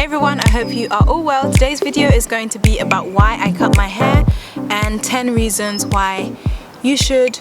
everyone, I hope you are all well. Today's video is going to be about why I cut my hair and 10 reasons why you should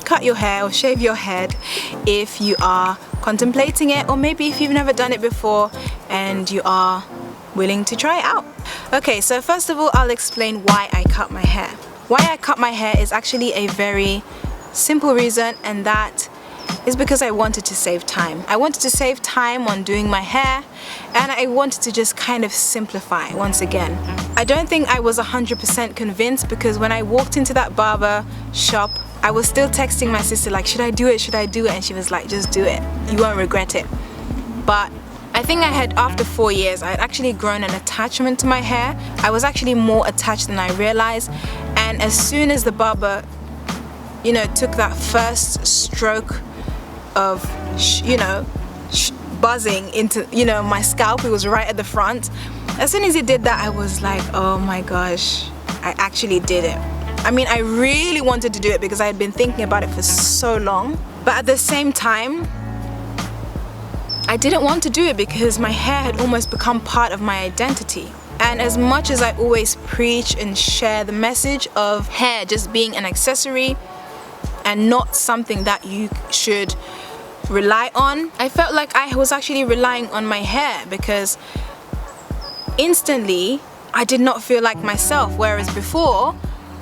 cut your hair or shave your head if you are contemplating it, or maybe if you've never done it before and you are willing to try it out. Okay, so first of all, I'll explain why I cut my hair. Why I cut my hair is actually a very simple reason, and that is because I wanted to save time. I wanted to save time on doing my hair, and I wanted to just kind of simplify once again. I don't think I was 100% convinced, because when I walked into that barber shop, I was still texting my sister like, should I do it, should I do it? And she was like, just do it, you won't regret it. But I think after 4 years, I had actually grown an attachment to my hair. I was actually more attached than I realized, and as soon as the barber, took that first stroke of, buzzing into, my scalp, it was right at the front. As soon as he did that, I was like, oh my gosh, I actually did it. I mean, I really wanted to do it because I had been thinking about it for so long, but at the same time, I didn't want to do it because my hair had almost become part of my identity. And as much as I always preach and share the message of hair just being an accessory and not something that you should rely on, I felt like I was actually relying on my hair, because instantly I did not feel like myself, whereas before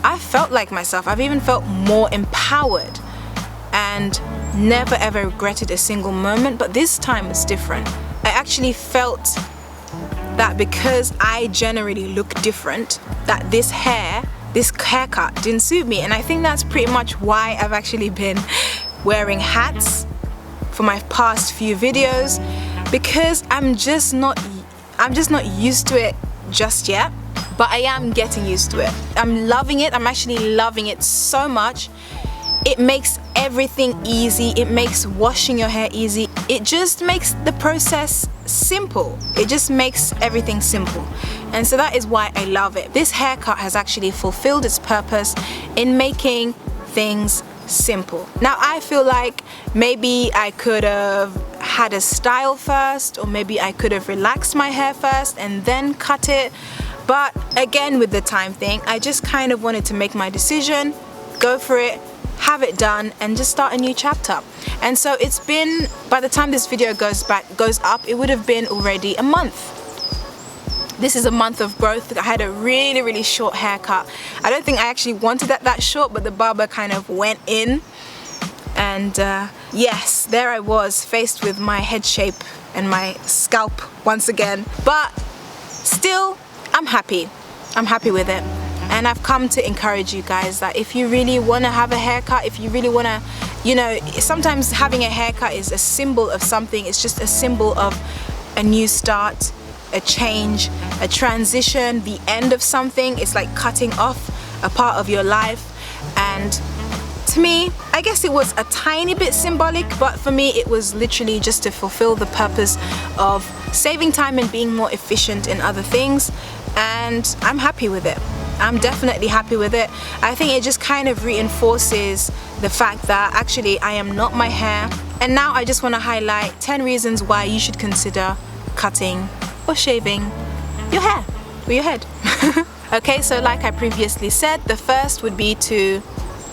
I felt like myself. I've even felt more empowered and never ever regretted a single moment, but this time it's different. I actually felt that because I generally look different, that this haircut didn't suit me. And I think that's pretty much why I've actually been wearing hats for my past few videos, because I'm just not used to it just yet, but I am getting used to it. I'm loving it. I'm actually loving it so much. It makes everything easy. It makes washing your hair easy. It just makes the process simple. It just makes everything simple. And so that is why I love it. This haircut has actually fulfilled its purpose in making things simple. Now I feel like maybe I could have had a style first, or maybe I could have relaxed my hair first and then cut it. But again, with the time thing, I just kind of wanted to make my decision, go for it, have it done, and just start a new chapter. And so it's been, by the time this video goes up, it would have been already a month. This is a month of growth. I had a really, really short haircut. I don't think I actually wanted that short, but the barber kind of went in. And yes, there I was, faced with my head shape and my scalp once again. But still, I'm happy. I'm happy with it. And I've come to encourage you guys that if you really want to have a haircut, if you really want to, sometimes having a haircut is a symbol of something. It's just a symbol of a new start, a change, a transition, the end of something. It's like cutting off a part of your life. And to me, I guess it was a tiny bit symbolic, but for me it was literally just to fulfill the purpose of saving time and being more efficient in other things. And I'm happy with it. I'm definitely happy with it. I think it just kind of reinforces the fact that actually I am not my hair. And now I just want to highlight 10 reasons why you should consider cutting or shaving your hair or your head. Okay, so like I previously said, the first would be to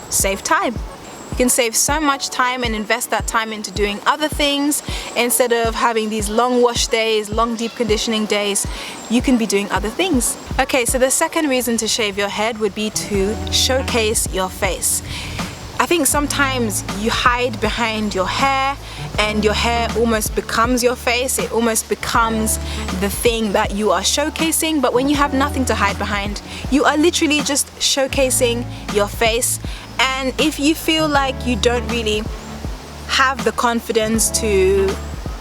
save time. You can save so much time and invest that time into doing other things. Instead of having these long wash days, long deep conditioning days, you can be doing other things. Okay, so the second reason to shave your head would be to showcase your face. I think sometimes you hide behind your hair, and your hair almost becomes your face. It almost becomes the thing that you are showcasing. But when you have nothing to hide behind, you are literally just showcasing your face. And if you feel like you don't really have the confidence to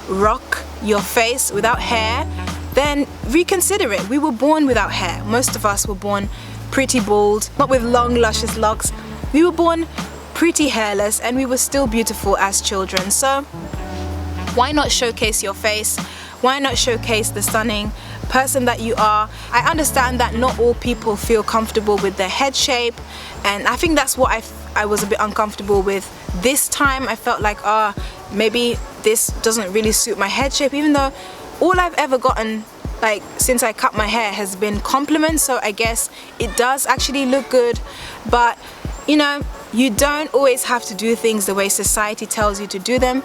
rock your face without hair, then reconsider it. We were born without hair. Most of us were born pretty bald, not with long luscious locks. We were born pretty hairless, and we were still beautiful as children. So why not showcase your face? Why not showcase the stunning person that you are? I understand that not all people feel comfortable with their head shape, and I think that's what I was a bit uncomfortable with this time. I felt like maybe this doesn't really suit my head shape, even though all I've ever gotten like since I cut my hair has been compliments, so I guess it does actually look good. But you know, you don't always have to do things the way society tells you to do them.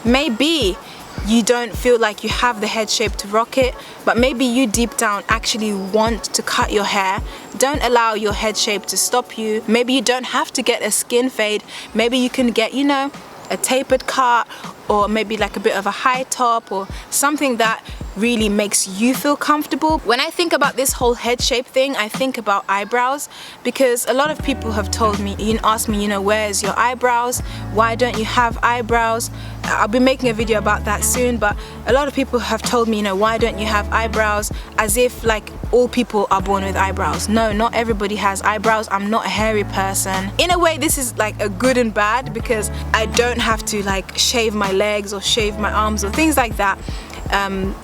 Maybe you don't feel like you have the head shape to rock it, but maybe you deep down actually want to cut your hair. Don't allow your head shape to stop you. Maybe you don't have to get a skin fade. Maybe you can get, you know, a tapered cut, or maybe like a bit of a high top, or something that really makes you feel comfortable. When I think about this whole head shape thing, I think about eyebrows, because a lot of people have told me, ask me, you know, where's your eyebrows? Why don't you have eyebrows? I'll be making a video about that soon, but a lot of people have told me, you know, why don't you have eyebrows? As if like all people are born with eyebrows. No, not everybody has eyebrows. I'm not a hairy person. In a way, this is like a good and bad, because I don't have to like shave my legs or shave my arms or things like that.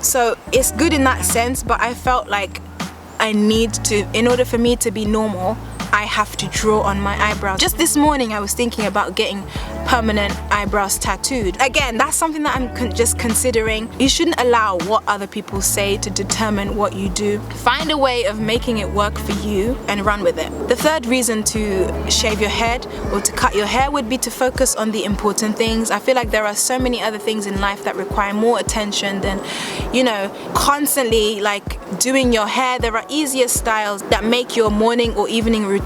So it's good in that sense, but I felt like I need to, in order for me to be normal, I have to draw on my eyebrows. Just this morning I was thinking about getting permanent eyebrows tattooed. Again, that's something that I'm just considering. You shouldn't allow what other people say to determine what you do. Find a way of making it work for you and run with it. The third reason to shave your head or to cut your hair would be to focus on the important things. I feel like there are so many other things in life that require more attention than, you know, constantly like doing your hair. There are easier styles that make your morning or evening routine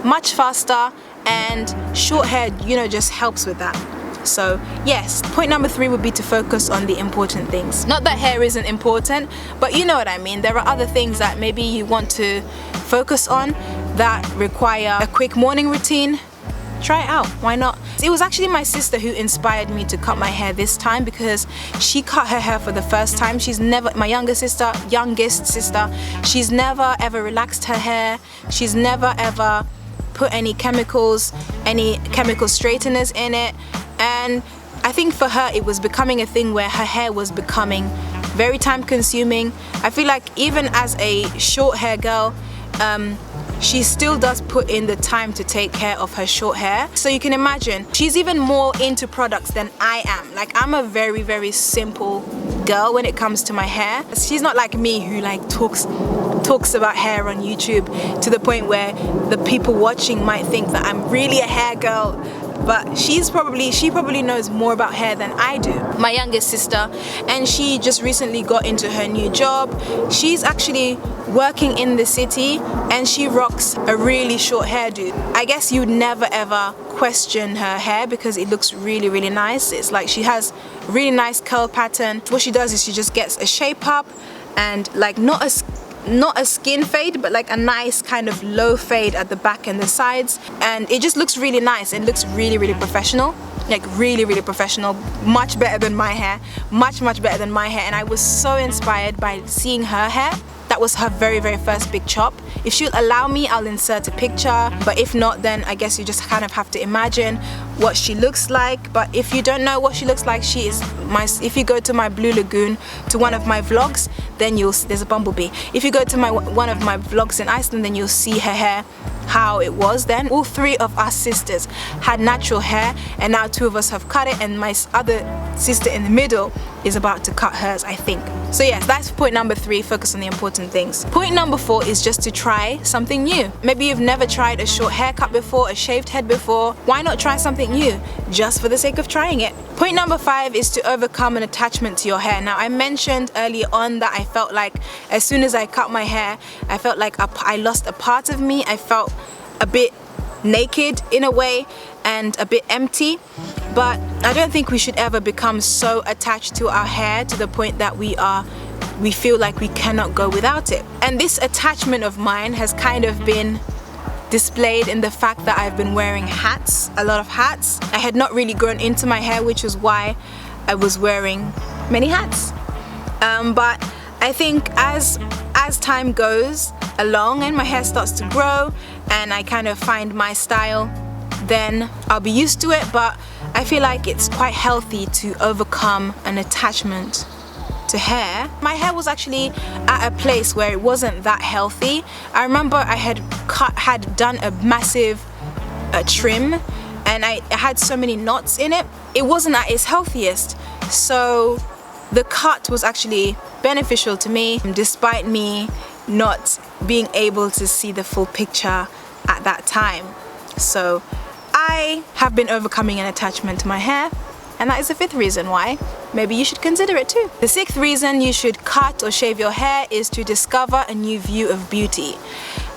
much faster, and short hair, you know, just helps with that. So yes, point number 3 would be to focus on the important things. Not that hair isn't important, but you know what I mean. There are other things that maybe you want to focus on that require a quick morning routine. Try it out, why not? It was actually my sister who inspired me to cut my hair this time, because she cut her hair for the first time. She's never, my youngest sister, she's never ever relaxed her hair. She's never ever put any chemical straighteners in it. And I think for her it was becoming a thing where her hair was becoming very time consuming. I feel like even as a short hair girl, she still does put in the time to take care of her short hair. So you can imagine, she's even more into products than I am. Like, I'm a very, very simple girl when it comes to my hair. She's not like me who like talks about hair on YouTube to the point where the people watching might think that I'm really a hair girl. But she probably knows more about hair than I do. My youngest sister, and she just recently got into her new job. She's actually working in the city and she rocks a really short hairdo. I guess you'd never ever question her hair because it looks really, really nice. It's like she has a really nice curl pattern. What she does is she just gets a shape up and like not a skin fade, but like a nice kind of low fade at the back and the sides, and it just looks really nice. It looks really, really professional, like really, really professional. Much better than my hair, much better than my hair. And I was so inspired by seeing her hair. That was her very, very first big chop. If she'll allow me, I'll insert a picture, but if not, then I guess you just kind of have to imagine what she looks like. But if you don't know what she looks like, she is if you go to my Blue Lagoon, to one of my vlogs, then there's a bumblebee. If you go to one of my vlogs in Iceland, then you'll see her hair, how it was then. All 3 of us sisters had natural hair, and now 2 of us have cut it, and my other sister in the middle is about to cut hers, I think. So yes, that's point number 3, focus on the important things. Point number 4 is just to try something new. Maybe you've never tried a short haircut before, a shaved head before. Why not try something new, just for the sake of trying it? Point number 5 is to overcome an attachment to your hair. Now, I mentioned earlier on that I felt like as soon as I cut my hair, I felt like I lost a part of me. I felt a bit naked in a way and a bit empty. But I don't think we should ever become so attached to our hair to the point that we feel like we cannot go without it. And this attachment of mine has kind of been displayed in the fact that I've been wearing hats, a lot of hats. I had not really grown into my hair, which is why I was wearing many hats. But I think as time goes along and my hair starts to grow and I kind of find my style, then I'll be used to it. But I feel like it's quite healthy to overcome an attachment to hair. My hair was actually at a place where it wasn't that healthy. I remember I had done a massive trim, and I had so many knots in it. It wasn't at its healthiest. So the cut was actually beneficial to me despite me not being able to see the full picture at that time. So I have been overcoming an attachment to my hair, and that is the 5th reason why maybe you should consider it too. The 6th reason you should cut or shave your hair is to discover a new view of beauty.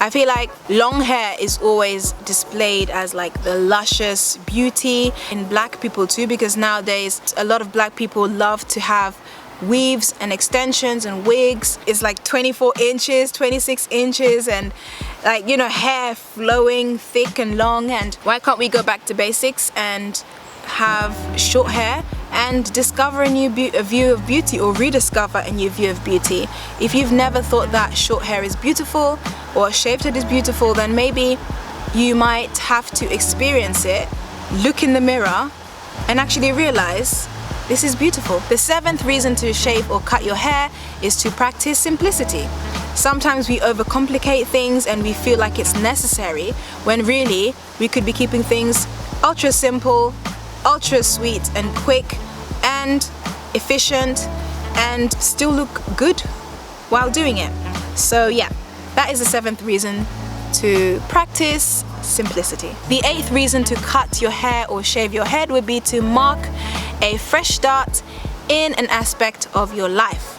I feel like long hair is always displayed as like the luscious beauty in black people too, because nowadays a lot of black people love to have weaves and extensions and wigs. It's like 24 inches, 26 inches, and like, you know, hair flowing thick and long. And why can't we go back to basics and have short hair and discover a new view of beauty, or rediscover a new view of beauty? If you've never thought that short hair is beautiful or shaved head is beautiful, then maybe you might have to experience it, look in the mirror, and actually realize this is beautiful. The 7th reason to shave or cut your hair is to practice simplicity. Sometimes we overcomplicate things and we feel like it's necessary, when really we could be keeping things ultra simple, ultra sweet and quick and efficient, and still look good while doing it. So yeah, that is the 7th reason to practice simplicity. The 8th reason to cut your hair or shave your head would be to mark a fresh start in an aspect of your life.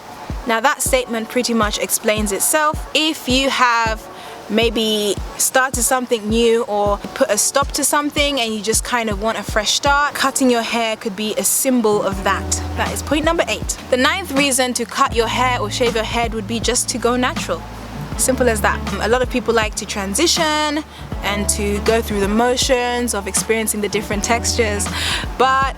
Now that statement pretty much explains itself. If you have maybe started something new or put a stop to something and you just kind of want a fresh start, cutting your hair could be a symbol of that. That is point number 8. The 9th reason to cut your hair or shave your head would be just to go natural. Simple as that. A lot of people like to transition and to go through the motions of experiencing the different textures, but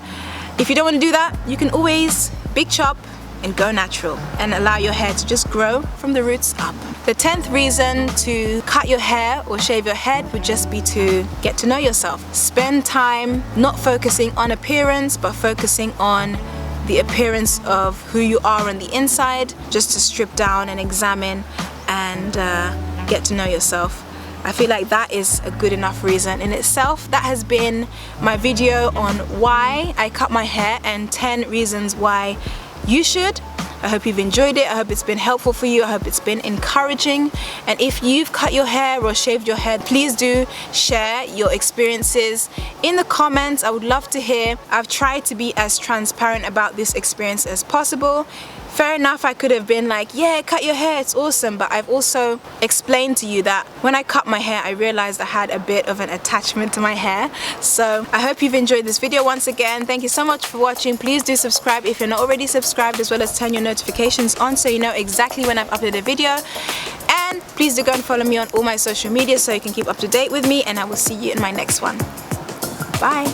if you don't want to do that, you can always big chop and go natural and allow your hair to just grow from the roots up. The 10th reason to cut your hair or shave your head would just be to get to know yourself. Spend time not focusing on appearance, but focusing on the appearance of who you are on the inside, just to strip down and examine and get to know yourself. I feel like that is a good enough reason in itself. That has been my video on why I cut my hair and 10 reasons why you should. I hope you've enjoyed it. I hope it's been helpful for you. I hope it's been encouraging. And if you've cut your hair or shaved your head, please do share your experiences in the comments. I would love to hear. I've tried to be as transparent about this experience as possible. Fair enough, I could have been like, yeah, cut your hair, it's awesome, but I've also explained to you that when I cut my hair, I realized I had a bit of an attachment to my hair. So I hope you've enjoyed this video. Once again, thank you so much for watching. Please do subscribe if you're not already subscribed, as well as turn your notifications on so you know exactly when I've uploaded a video. And please do go and follow me on all my social media so you can keep up to date with me, and I will see you in my next one. Bye.